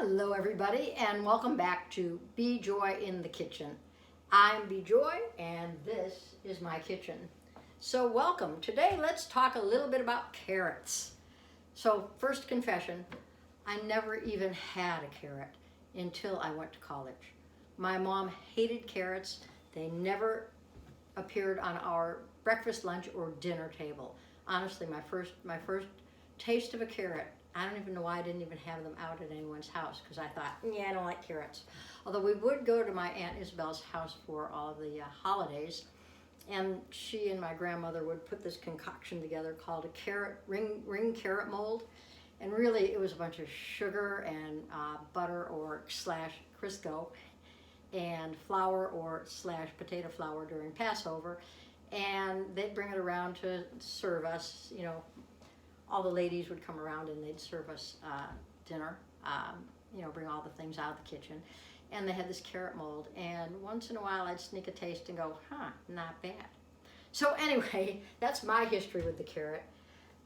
Hello everybody and welcome back to Be Joy in the Kitchen. I'm Be Joy and this is my kitchen. So welcome. Today let's talk a little bit about carrots. So first confession, I never even had a carrot until I went to college. My mom hated carrots. They never appeared on our breakfast, lunch, or dinner table. Honestly, my first taste of a carrot, I don't even know why I didn't even have them out at anyone's house, because I thought, yeah, I don't like carrots. Although we would go to my Aunt Isabel's house for all of the holidays, and she and my grandmother would put this concoction together called a carrot ring carrot mold, and really it was a bunch of sugar and butter or slash Crisco and flour or slash potato flour during Passover, and they'd bring it around to serve us, you know. All the ladies would come around and they'd serve us dinner, bring all the things out of the kitchen. And they had this carrot mold. And once in a while I'd sneak a taste and go, not bad. So anyway, that's my history with the carrot.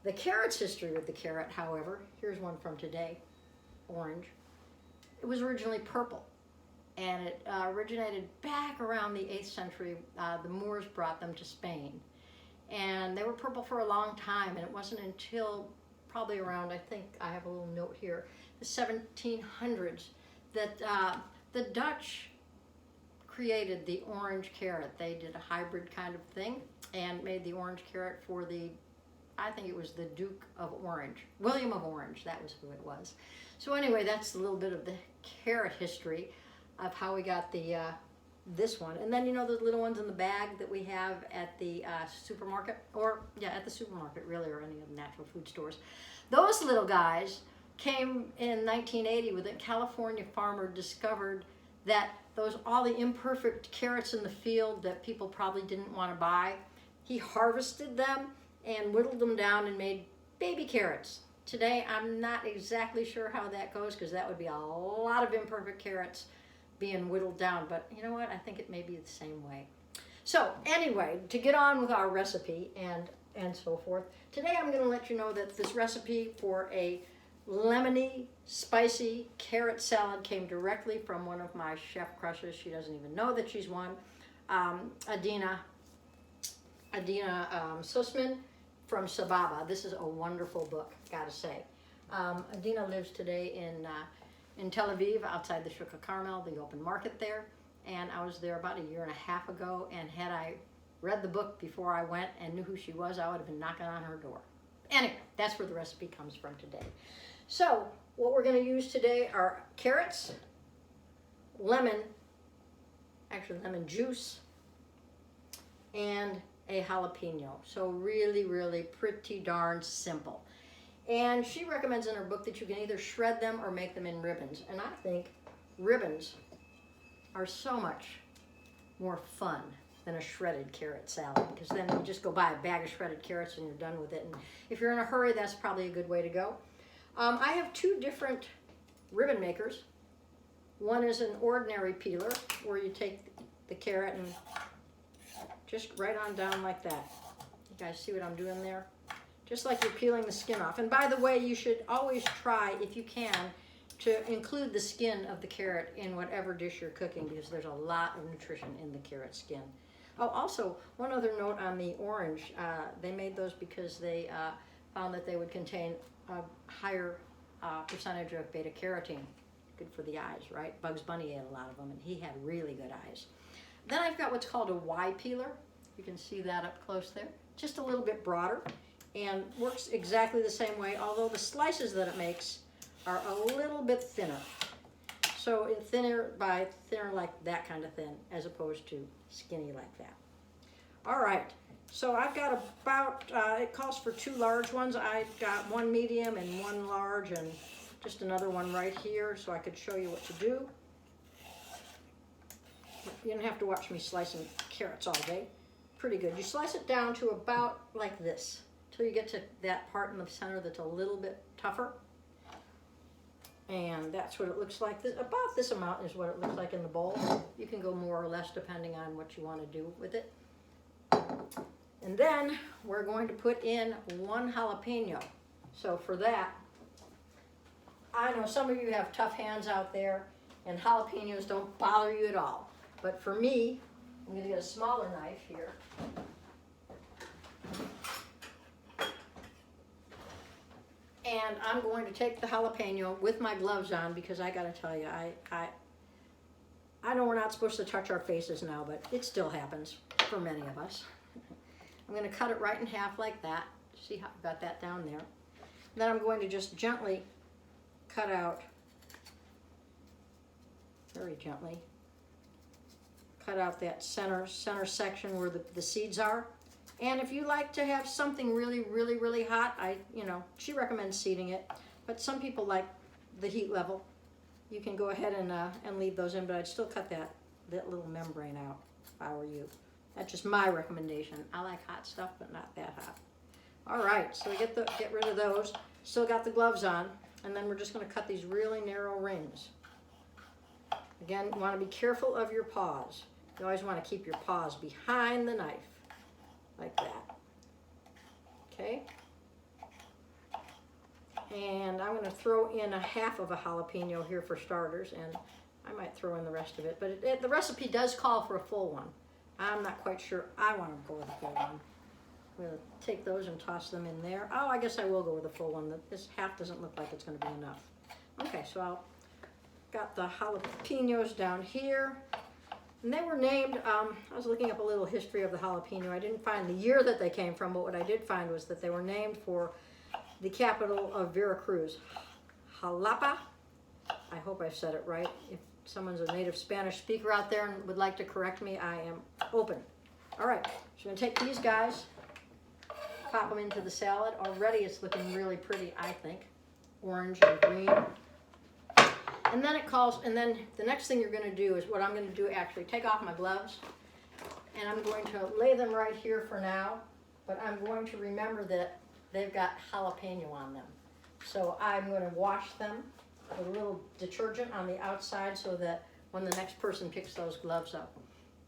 The carrot's history with the carrot, however, here's one from today, orange. It was originally purple. And it originated back around the 8th century. The Moors brought them to Spain. And they were purple for a long time, and it wasn't until probably around, I think I have a little note here, the 1700s, that the Dutch created the orange carrot. They did a hybrid kind of thing and made the orange carrot for I think it was the Duke of Orange, William of Orange, that was who it was. So anyway, that's a little bit of the carrot history of how we got this one. And then, you know, the little ones in the bag that we have at the supermarket, at the supermarket really, or any of the natural food stores. Those little guys came in 1980 when a California farmer discovered that all the imperfect carrots in the field that people probably didn't want to buy, he harvested them and whittled them down and made baby carrots. Today, I'm not exactly sure how that goes, because that would be a lot of imperfect carrots being whittled down, but you know what, I think it may be the same way. So anyway, to get on with our recipe and so forth, today I'm going to let you know that this recipe for a lemony spicy carrot salad came directly from one of my chef crushes. She doesn't even know that she's one, Adeena Sussman from Sababa. This is a wonderful book, gotta say. Adeena lives today in Tel Aviv, outside the Shuk Carmel, the open market there. And I was there about a year and a half ago, and had I read the book before I went and knew who she was, I would have been knocking on her door. Anyway, that's where the recipe comes from today. So, what we're going to use today are carrots, lemon juice, and a jalapeno. So really, really pretty darn simple. And she recommends in her book that you can either shred them or make them in ribbons. And I think ribbons are so much more fun than a shredded carrot salad, because then you just go buy a bag of shredded carrots and you're done with it. And if you're in a hurry, that's probably a good way to go. I have two different ribbon makers. One is an ordinary peeler, where you take the carrot and just right on down like that. You guys see what I'm doing there? Just like you're peeling the skin off. And by the way, you should always try, if you can, to include the skin of the carrot in whatever dish you're cooking, because there's a lot of nutrition in the carrot skin. Oh, also, one other note on the orange. They made those because they found that they would contain a higher percentage of beta-carotene. Good for the eyes, right? Bugs Bunny ate a lot of them, and he had really good eyes. Then I've got what's called a Y peeler. You can see that up close there. Just a little bit broader, and works exactly the same way, although the slices that it makes are a little bit thinner. So thinner like that kind of thin, as opposed to skinny like that. All right, so I've got about, it calls for 2 large ones. I've got 1 medium and 1 large, and just another one right here, so I could show you what to do. You don't have to watch me slicing carrots all day. Pretty good. You slice it down to about like this, till you get to that part in the center that's a little bit tougher. And that's what it looks like. About this amount is what it looks like in the bowl. You can go more or less depending on what you want to do with it. And then we're going to put in 1 jalapeno. So for that, I know some of you have tough hands out there and jalapenos don't bother you at all. But for me, I'm going to get a smaller knife here. And I'm going to take the jalapeno with my gloves on because I got to tell you, I know we're not supposed to touch our faces now, but it still happens for many of us. I'm going to cut it right in half like that. See how I've got that down there. Then I'm going to just gently cut out, very gently, cut out that center section where the seeds are. And if you like to have something really hot, she recommends seeding it, but some people like the heat level. You can go ahead and leave those in, but I'd still cut that little membrane out if I were you. That's just my recommendation. I like hot stuff, but not that hot. All right, so we get rid of those. Still got the gloves on, and then we're just going to cut these really narrow rings. Again, you want to be careful of your paws. You always want to keep your paws behind the knife, like that. Okay? And I'm going to throw in a half of a jalapeno here for starters, and I might throw in the rest of it. But the recipe does call for a full one. I'm not quite sure I want to go with a full one. I'm going to take those and toss them in there. Oh, I guess I will go with a full one. This half doesn't look like it's going to be enough. Okay, so I'll got the jalapenos down here. And they were named, I was looking up a little history of the jalapeno. I didn't find the year that they came from, but what I did find was that they were named for the capital of Veracruz, Jalapa. I hope I said it right. If someone's a native Spanish speaker out there and would like to correct me, I am open. All right, so I'm going to take these guys, pop them into the salad. Already it's looking really pretty, I think. Orange and green. And then the next thing you're going to do is what I'm going to do, actually take off my gloves, and I'm going to lay them right here for now, but I'm going to remember that they've got jalapeno on them. So I'm going to wash them with a little detergent on the outside so that when the next person picks those gloves up,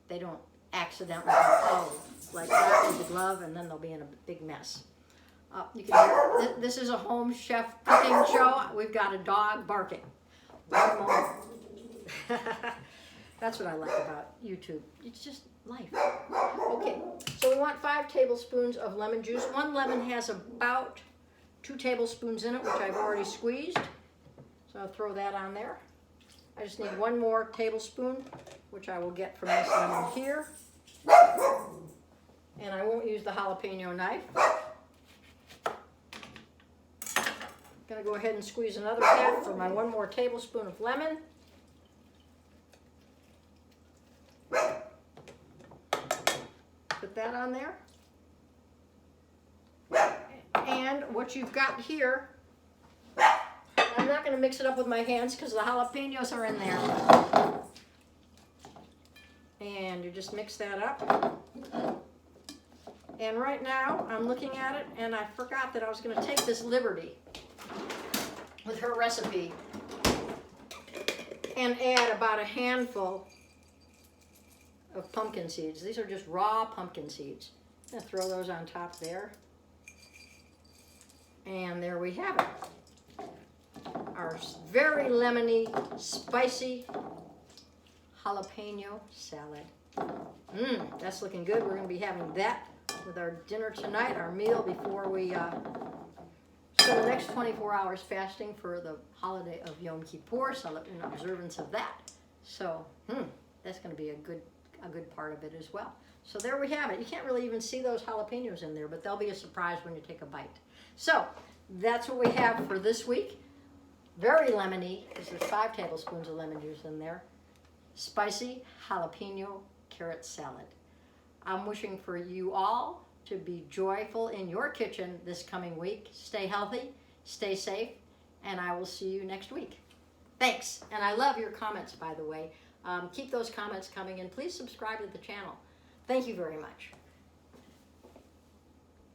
they don't accidentally go like that with the glove, and then they'll be in a big mess. You can hear, this is a home chef cooking show. We've got a dog barking. One moment. That's what I like about YouTube. It's just life. Okay, so we want 5 tablespoons of lemon juice. One lemon has about 2 tablespoons in it, which I've already squeezed. So I'll throw that on there. I just need 1 more tablespoon, which I will get from this lemon here. And I won't use the jalapeno knife. Gonna go ahead and squeeze another half for my 1 more tablespoon of lemon. Put that on there. And what you've got here, I'm not gonna mix it up with my hands because the jalapenos are in there. And you just mix that up. And right now, I'm looking at it and I forgot that I was gonna take this liberty with her recipe and add about a handful of pumpkin seeds. These are just raw pumpkin seeds. I'm gonna throw those on top there. And there we have it. Our very lemony, spicy jalapeno salad. That's looking good. We're gonna be having that with our dinner tonight, our meal before we spend the next 24 hours fasting for the holiday of Yom Kippur, so in observance of that. So, that's going to be a good part of it as well. So there we have it. You can't really even see those jalapenos in there, but they'll be a surprise when you take a bite. So, that's what we have for this week. Very lemony, because there's 5 tablespoons of lemon juice in there. Spicy jalapeno carrot salad. I'm wishing for you all to be joyful in your kitchen this coming week. Stay healthy, stay safe, and I will see you next week. Thanks, and I love your comments, by the way. Keep those comments coming, and please subscribe to the channel. Thank you very much.